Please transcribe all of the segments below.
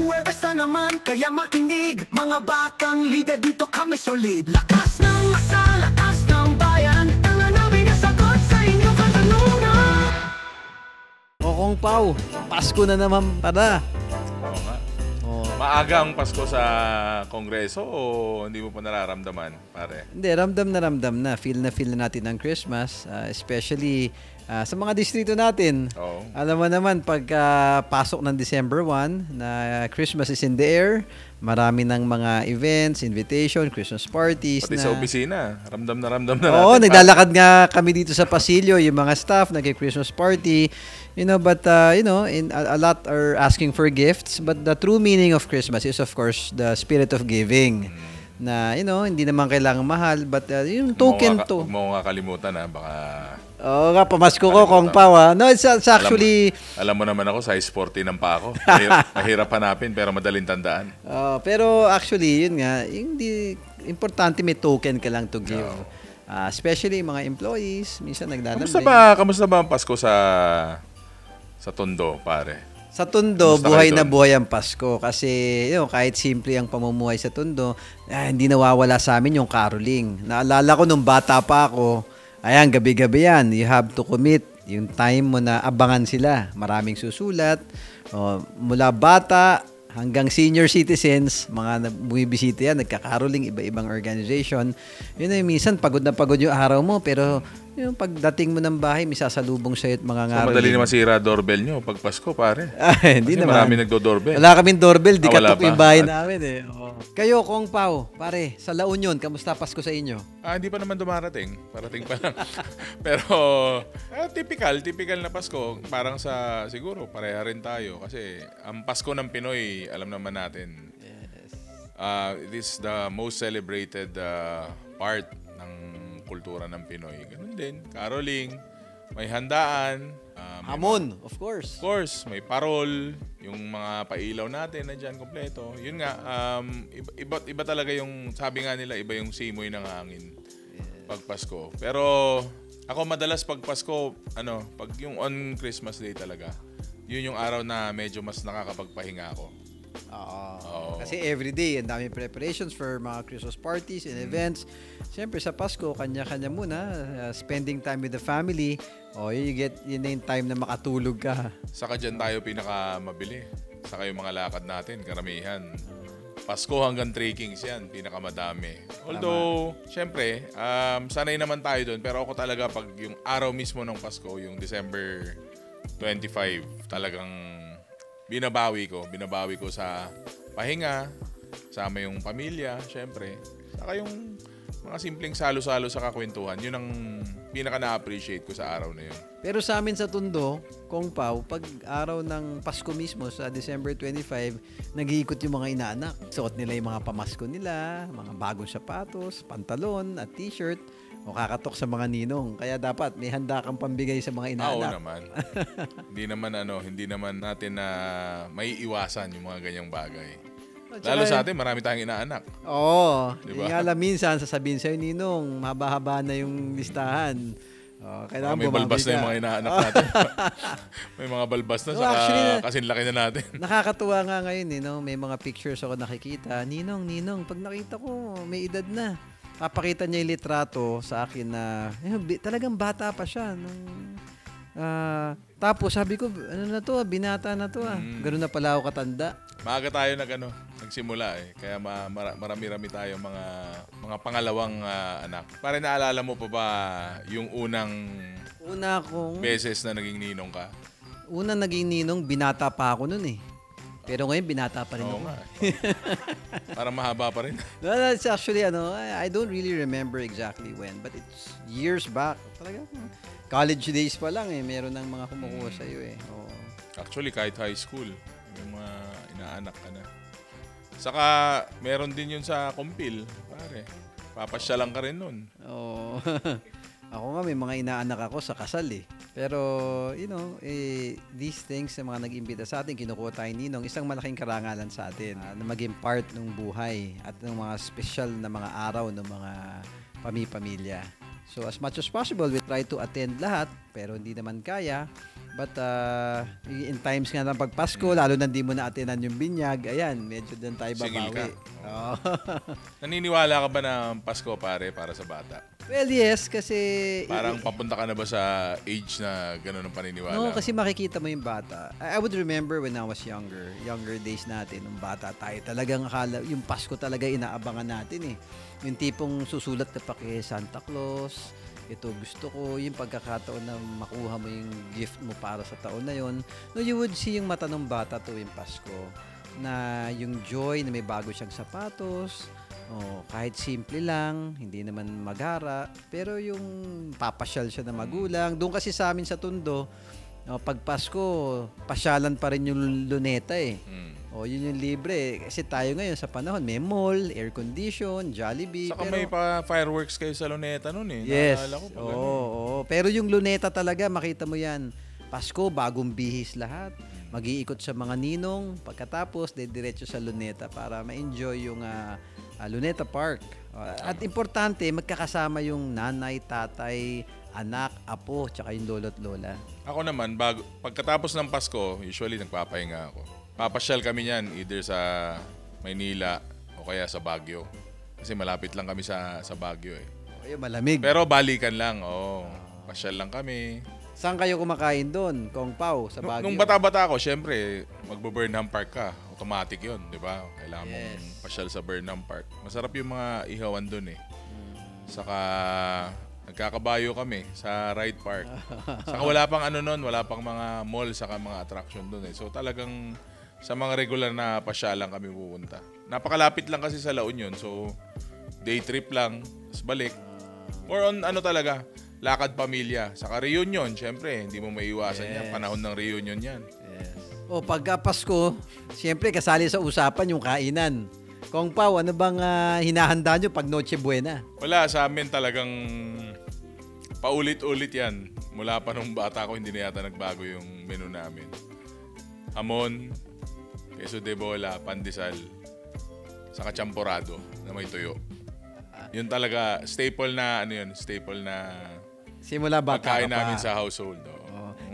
Huwebes na naman, kaya makinig. Mga batang liga, dito kami solid. Lakas ng masa, lakas ng bayan. Tanga namin ang sagot sa inyong katanungan. Kong Pao, Pasko na naman pala. Oo nga. Oh. Maaga ang Pasko sa Kongreso o hindi mo pa nararamdaman, pare? Hindi, ramdam na. Feel na natin ang Christmas, especially sa mga distrito natin. Oo. Alam mo naman, pagka pasok ng December 1, na Christmas is in the air, marami ng mga events, invitation, Christmas parties. Pati na, sa opisina, ramdam na natin. Oo, naglalakad nga kami dito sa pasilyo, yung mga staff, nag-Christmas party. But a lot are asking for gifts. But the true meaning of Christmas is, of course, the spirit of giving. Na, hindi naman kailangan mahal, but yung token to. Huwag mo nga kalimutan, baka... Oo nga, pamasko ko, Kong Pao. No, it's actually... Alam mo naman ako, size 40 ng pa ako. Mahirap hanapin, pero madaling tandaan. Pero actually, yun nga, importante may token ka lang to give. Especially mga employees, minsan naglalambing. Kamusta ba ang Pasko sa Tondo, pare? Sa Tondo, Kamusta buhay kayo na doon? buhay ang Pasko. Kasi kahit simple ang pamumuhay sa Tondo, hindi nawawala sa amin yung caroling. Naalala ko nung bata pa ako, ayan, gabi-gabi yan. You have to commit yung time mo na abangan sila. Maraming susulat. Mula bata hanggang senior citizens, mga bumibisita yan, nagkakaroling, iba-ibang organization. Minsan pagod na pagod yung araw mo, pero yung pagdating mo ng bahay, may sasalubong sa'yo at mga ngaroling. Madali naman sira doorbell nyo pag Pasko, pare. Hindi Kasi naman. marami nagdo-doorbell. Wala kaming doorbell, di Wala katok pa. yung bahay namin eh. Kayo, Kong Pao, pare, sa La Union, kamusta Pasko sa inyo? Hindi pa naman dumarating. Parating pa lang. Pero, typical na Pasko. Parang siguro, pareha rin tayo. Kasi, ang Pasko ng Pinoy, alam naman natin, it is the most celebrated part ng kultura ng Pinoy. Ganun din. Caroling, may handaan. Hamon, of course. Of course, may parol, yung mga pailaw natin nandiyan kompleto. Yun nga, iba talaga yung, sabi nga nila, iba yung simoy ng hangin pag Pasko. Pero ako madalas pag Pasko, pag yung on Christmas Day talaga, yun yung araw na medyo mas nakakapagpahinga ako. Oo. Kasi everyday, ang dami preparations for mga Christmas parties and events. Siyempre sa Pasko, kanya-kanya muna. Spending time with the family. Yun na yung time na makatulog ka. Saka dyan tayo pinakamabili. Saka yung mga lakad natin, karamihan. Pasko hanggang 3 Kings yan, pinakamadami. Although, siyempre, sanay naman tayo doon. Pero ako talaga, pag yung araw mismo ng Pasko, yung December 25, talagang binabawi ko sa pahinga, sama yung pamilya, syempre. Saka yung mga simpleng salo-salo sa kakwentuhan, yun ang pinaka na-appreciate ko sa araw na yun. Pero sa amin sa Tondo, Kong Pao, pag araw ng Pasko mismo sa December 25, nag-iikot yung mga inaanak. Suot nila yung mga pamasko nila, mga bagong sapatos, pantalon at t-shirt, o kakatok sa mga ninong. Kaya dapat may handa kang pambigay sa mga inaanak. Oo naman. hindi naman natin na maiiwasan yung mga ganyang bagay. Lalo sa atin, marami tayong inaanak. Oo. Diba? Yung alam, minsan sasabihin sa'yo, ninong, haba-haba na yung listahan. Kailangan May balbas na yung mga inaanak natin. May mga balbas na, kasing laki na natin. Nakakatuwa nga ngayon, may mga pictures ako nakikita. Ninong, pag nakita ko, may edad na. Papakita niya yung litrato sa akin na talagang bata pa siya. Tapos sabi ko, binata na to. Ganun na pala ako katanda. Maaga tayo nagsimula Kaya marami-rami tayo mga pangalawang anak. Pare, naalala mo pa ba yung beses na naging ninong ka? Unang naging ninong, binata pa ako nun Pero ngayon, binata pa rin ako. Nga. Parang mahaba pa rin. No, it's actually, I don't really remember exactly when, but it's years back. Talaga, college days pa lang meron ng mga kumukuha sa'yo Actually, kahit high school, yung mga inaanak ka na. Saka, meron din yun sa Kumpil, pare. Papasya lang ka rin nun. Oo. Ako nga, may mga inaanak ako sa kasal Pero, these things na mga nag-imbita sa atin, kinukuha tayo ninong, isang malaking karangalan sa atin na maging part ng buhay at ng mga special na mga araw ng mga pamilya. So, as much as possible, we try to attend lahat, pero hindi naman kaya. But in times nga ng pagpasko, lalo na di mo na atinan yung binyag, ayan, medyo doon tayo Singil ka. babawi. Oo. Naniniwala ka ba na Pasko pare para sa bata? Well, yes, kasi... Parang papunta ka na ba sa age na gano'n ang paniniwala? No, kasi makikita mo yung bata. I would remember when I was younger days natin, nung bata tayo, talagang akala, yung Pasko talaga inaabangan natin eh. Yung tipong susulat ka pa kay Santa Claus, ito gusto ko, yung pagkakataon na makuha mo yung gift mo para sa taon na yon. No, you would see yung mata ng bata tuwing Pasko, na yung joy na may bago siyang sapatos, kahit simple lang, hindi naman magara, pero yung papasyal siya na magulang. Doon kasi sa amin sa Tondo, pag Pasko, pasyalan pa rin yung luneta eh. Yun yung libre. Kasi tayo ngayon sa panahon, may mall, air condition, Jollibee. Saka may pa fireworks kayo sa Luneta nun eh. Yes. Naalala ko pag Pero yung luneta talaga, makita mo yan. Pasko, bagong bihis lahat. Mag-iikot sa mga ninong. Pagkatapos, diretso sa luneta para ma-enjoy yung Luneta Park. At importante, magkakasama yung nanay, tatay, anak, apo, tsaka yung lolo't lola. Ako naman, pagkatapos ng Pasko, usually nagpapahinga ako. Papasyal kami niyan either sa Maynila o kaya sa Baguio. Kasi malapit lang kami sa Baguio eh. Ayun, malamig. Pero balikan lang, pasyal lang kami. Saan kayo kumakain doon? Kong Pao, sa Baguio? Nung bata-bata ako, syempre, magbo-Burnham Park ka. Automatic yun, di ba? Kailangan mong pasyal sa Burnham Park. Masarap yung mga ihawan doon eh. Saka nagkakabayo kami sa Ride Park. Saka wala pang wala pang mga mall saka mga attraction doon eh. So talagang sa mga regular na pasyalan kami pupunta. Napakalapit lang kasi sa La Union. So day trip lang, tapos balik. Or on talaga, lakad pamilya. Saka reunion, syempre, hindi mo maiiwasan yan. Panahon ng reunion yan. Yes. Pagka Pasko, syempre kasali sa usapan yung kainan. Kong Pao, ano bang hinahanda nyo pag Noche Buena? Wala, sa amin talagang paulit-ulit yan. Mula pa nung bata ko, hindi na yata nagbago yung menu namin. Hamon, queso de bola, pandesal, saka champorado na may tuyo. Yun talaga, staple na Simula bata pagkain ka pa. namin sa household.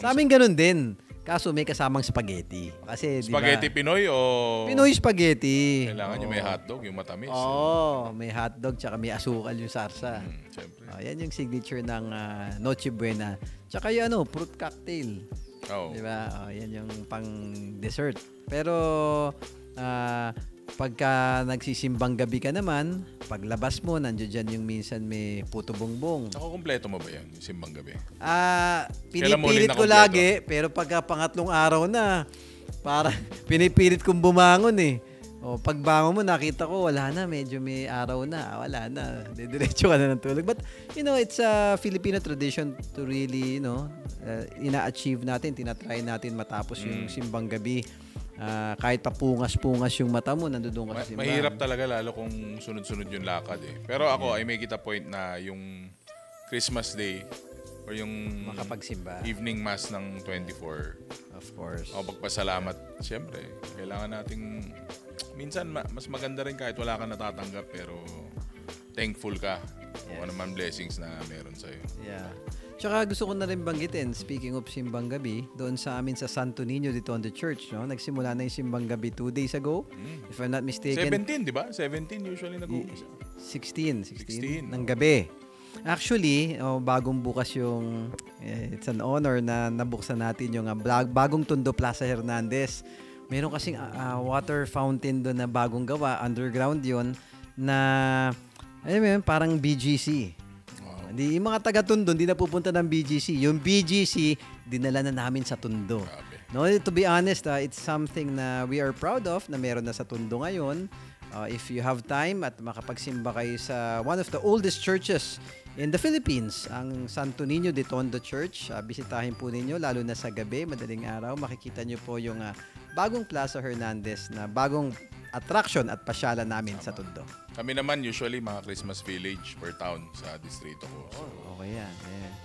Sa amin ganun din. Kaso may kasamang spaghetti. Kasi, Spaghetti Pinoy o... Pinoy spaghetti. Kailangan nyo may hotdog, yung matamis. May hotdog tsaka may asukal yung sarsa. Siyempre. Yan yung signature ng Noche Buena. Tsaka yung fruit cocktail. Di ba? Yan yung pang dessert. Pero pagka nagsisimbang gabi ka naman, paglabas mo, nandiyo dyan yung minsan may puto bongbong. Ako, kumpleto mo ba yan, yung simbang gabi? Pinipilit ko lagi, pero pagka pangatlong araw na, para pinipilit kong bumangon eh. Pagbangon mo, nakita ko, wala na, medyo may araw na, wala na, didiretso ka na ng tulog. But, it's a Filipino tradition to really, ina-achieve natin, tinatry natin matapos yung simbang gabi. Kahit papungas-pungas yung mata mo, nandoon ka sa simbahan. Mahirap talaga lalo kung sunod-sunod yung lakad eh. Pero ako, I make it a point na yung Christmas Day or yung makapagsimba, evening mass ng 24. Of course. Pagpasalamat, siyempre, kailangan nating, minsan mas maganda rin kahit wala ka natatanggap pero thankful ka kung ano man blessings na meron sa'yo. Yeah. Tsaka gusto ko na rin banggitin, speaking of simbang gabi, doon sa amin sa Santo Niño dito on the church, nagsimula na yung simbang gabi 2 days ago. If I'm not mistaken. 17, di ba? 17 usually nag-uumpisa. 16 ng gabi. Actually, bagong bukas yung, it's an honor na nabuksan natin yung bagong Tondo Plaza Hernandez. Meron kasing water fountain doon na bagong gawa, underground yon na, parang BGC. Yung mga taga-Tondo, hindi na pupunta ng BGC. Yung BGC, dinala na namin sa Tondo. To be honest, it's something na we are proud of na meron na sa Tondo ngayon. If you have time at makapagsimba kayo sa one of the oldest churches in the Philippines, ang Santo Niño de Tondo Church, bisitahin po ninyo, lalo na sa gabi, madaling araw, makikita nyo po yung bagong Plaza Hernandez na bagong attraction at pasyalan namin sa Tondo. Kami naman usually mga Christmas village per town sa distrito ko. So, okay yan.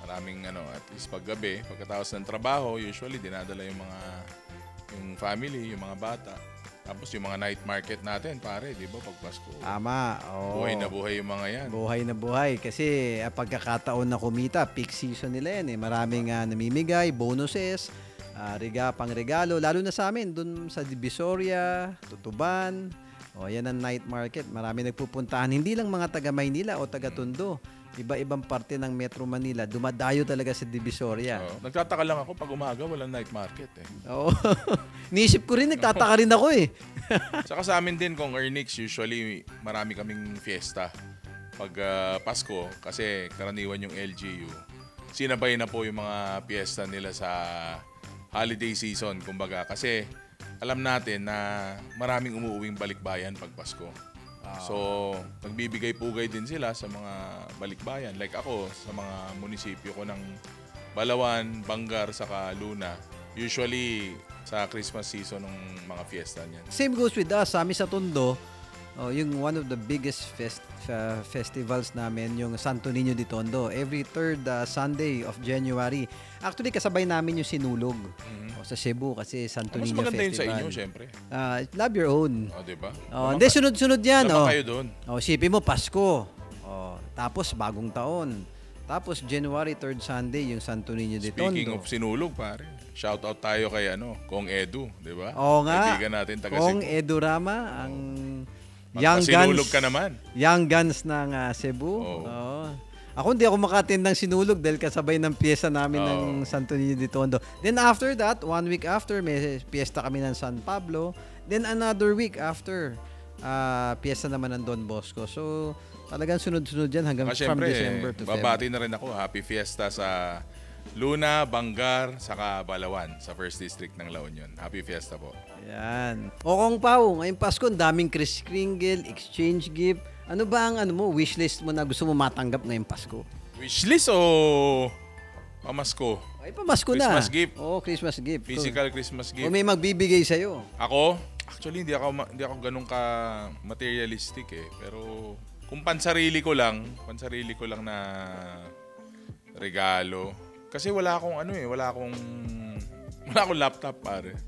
Maraming at least pag gabi, pagkatapos ng trabaho, usually dinadala yung family, yung mga bata. Tapos yung mga night market natin, pare, di ba, pag Pasko. Tama. Buhay na buhay yung mga yan. Buhay na buhay. Kasi pagkakataon na kumita, peak season nila yan eh. Maraming namimigay, bonuses. pang-regalo, lalo na sa amin, dun sa Divisoria, Tutuban. Yan ang night market. Marami nagpupuntahan. Hindi lang mga taga Maynila o taga Tondo. Iba-ibang parte ng Metro Manila, dumadayo talaga sa Divisoria. Nagtataka lang ako pag umaga, walang night market eh. Oo. Niisip ko rin, nagtataka rin ako eh. Saka sa amin din, kung Ernix, usually marami kaming fiesta pag Pasko kasi karaniwan yung LGU. Sinabay na po yung mga fiesta nila sa holiday season, kumbaga. Kasi alam natin na maraming umuuwing balikbayan pag Pasko. So, nagbibigay-pugay din sila sa mga balikbayan. Like ako, sa mga munisipyo ko ng Balawan, Bangar, saka Luna. Usually, sa Christmas season ng mga fiesta niyan. Same goes with us. Sa amin sa Tondo, yung one of the biggest festivals namin, yung Santo Niño de Tondo. Every third Sunday of January. Actually, kasabay namin yung Sinulog sa Cebu kasi Santo Mas Niño maganda Festival. yun sa inyo, syempre. Love your own. Diba? Hindi, sunod-sunod yan. Naman kayo doon. Sipin mo, Pasko. Tapos, Bagong Taon. Tapos, January 3rd Sunday, yung Santo Niño de Tondo. Speaking of Sinulog, pare. Shout out tayo kay Kong Edu, di ba? Oo nga. Kaibigan natin taga Kong Cebu. Edu Rama, ang Young Sinulog Guns. ka naman. Young Guns ng Cebu. Oo. Ako hindi ako maka-attend ng Sinulog dahil kasabay ng piyesta namin ng Santo Niño de Tondo. Then after that, 1 week after, may piyesta kami ng San Pablo. Then another week after, piyesta naman ng Don Bosco. So, talagang sunod-sunod yan hanggang from December to February. Babati na rin ako. Happy Fiesta sa Luna, Bangar, saka Balawan sa 1st District ng La Union. Happy Fiesta po. Yan. O Kong Pao, ngayong Pasko, daming Kris Kringle, exchange gift. Ano ba ang wishlist mo na gusto mo matanggap ngayong Pasko? Wishlist o pamasko? Ay, pamasko na. Christmas gift. Oo, Christmas gift. Physical Christmas gift. O may magbibigay sa'yo. Ako? Actually, hindi ako ganun ka materialistic eh. Pero kung pansarili ko lang na regalo. Kasi wala akong wala akong laptop, pare.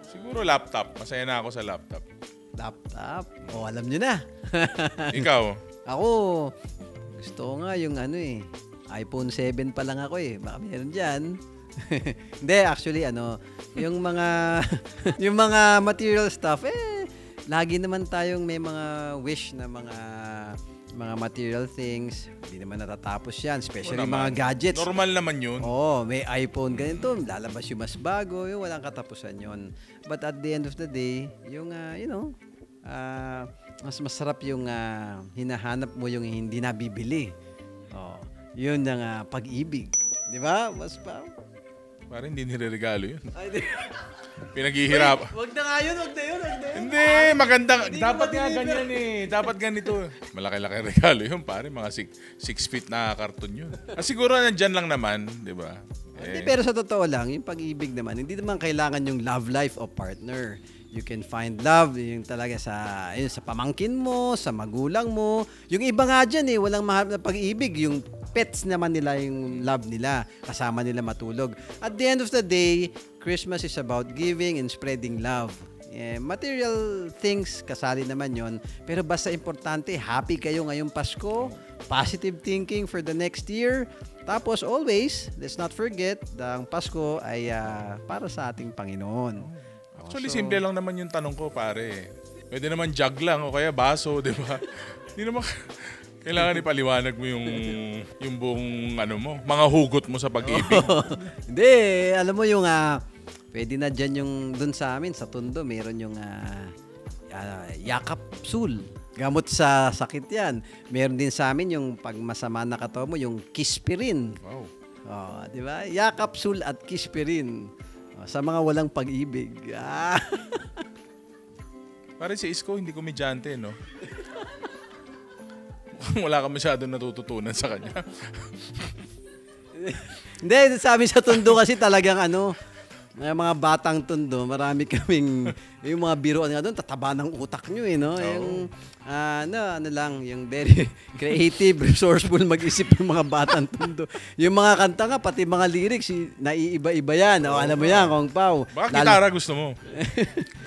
Siguro laptop. Masaya na ako sa laptop. Laptop? Alam nyo na. Ikaw? Ako, gusto ko nga yung iPhone 7 pa lang ako eh. Baka meron dyan. Hindi, actually, yung mga yung mga material stuff, lagi naman tayong may mga wish na mga material things. Hindi naman natatapos yan. Especially mga gadgets. Normal naman yun. May iPhone ganito. Lalabas yung mas bago. Yung walang katapusan yun. But at the end of the day, yung, mas masarap yung hinahanap mo yung hindi nabibili. Yun ang pag-ibig. Di ba? Mas pa. Parang hindi nireregalo yun. Ay, di. Pinaghihirap. Wag na nga yun. Hindi, maganda. Dapat nga ganyan eh. Dapat ganito. Malaki-laki regalo yun, pare. Mga 6 feet na karton yun. Siguro nandyan lang naman, di ba? Hindi, pero sa totoo lang, yung pag-ibig naman, hindi naman kailangan yung love life o partner. You can find love yung talaga sa pamangkin mo, sa magulang mo. Yung iba nga dyan walang mahal na pag-ibig. Yung pets naman nila yung love nila. Kasama nila matulog. At the end of the day, Christmas is about giving and spreading love. Material things, kasali naman yon. Pero basta importante, happy kayo ngayong Pasko. Positive thinking for the next year. Tapos always, let's not forget, ang Pasko ay para sa ating Panginoon. Actually, simple lang naman yung tanong ko, pare. Pwede naman jug lang o kaya baso, di ba? Hindi naman kailangan ipaliwanag mo yung buong mga hugot mo sa pag-ibig. Hindi, alam mo yung pwede na dyan yung dun sa amin, sa Tondo, meron yung yakap sul. Gamot sa sakit yan. Meron din sa amin yung pag masama na katawan mo, yung kispirin. Wow. Di ba? Yakap sul at kispirin. Sa mga walang pag-ibig. Pare si Isko, hindi komedyante, no? Wala ka masyadong natututunan sa kanya. Hindi, sa amin sa Tondo kasi talagang mga batang Tondo, marami kaming, yung mga biruan nga doon, tataba ng utak nyo no? Yung, yung very creative, resourceful mag-isip ng mga batang Tondo. Yung mga kanta nga, pati mga lyrics, naiiba-iba yan. Alam mo yan, Kong Pao. Baka gitara gusto mo.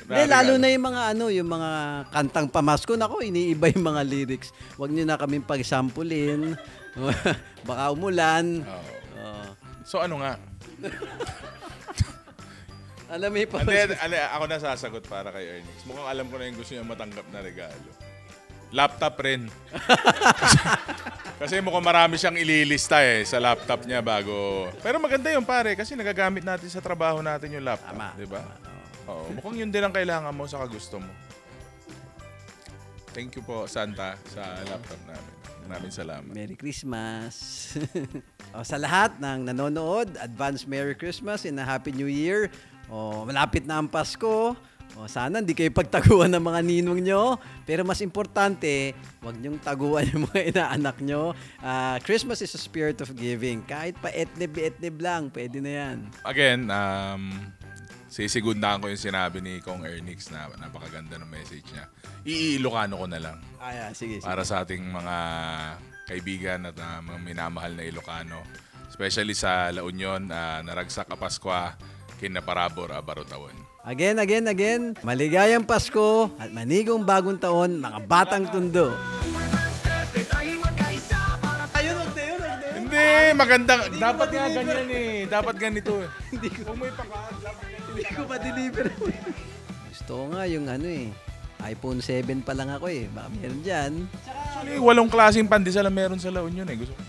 Hindi, lalo na yung mga yung mga kantang pamasko, nako, iniiba yung mga lyrics. Huwag nyo na kaming pag-sampulin. Baka umulan. So ano nga? Alam mo pa. Ako na sasagot para kay Ernix. Mukhang alam ko na yung gusto niya matanggap na regalo. Laptop rin. Kasi mukhang marami siyang ililista sa laptop niya bago. Pero maganda yun pare kasi nagagamit natin sa trabaho natin yung laptop. Tama. Diba? Oo, mukhang yun din ang kailangan mo sa kagusto mo. Thank you po, Santa, sa laptop namin. Maraming salamat. Merry Christmas. Sa lahat ng nanonood, advance Merry Christmas and a Happy New Year. Malapit na ang Pasko. Sana hindi kayo pagtaguan ng mga ninong nyo. Pero mas importante, huwag nyong taguan yung mga inaanak nyo. Christmas is a spirit of giving. Kahit pa etnib lang, pwede na yan. Again, sisigundaan ko yung sinabi ni Kong Ernix na napakaganda ng message niya. Iilocano ko na lang. Sige. Para sa ating mga kaibigan at mga minamahal na Ilocano. Especially sa La Union, naragsak a Paskwa, kinaparabor a Barutawan. Again. Maligayang Pasko at manigong bagong taon, mga batang tundo. Hindi, magandang. Dapat nga ganyan Dapat ganito Hindi ko ma-deliver. Gusto ko nga yung iPhone 7 pa lang ako Baka meron dyan. Actually, 8 klaseng pandesal ang meron sa La Union Gusto ko.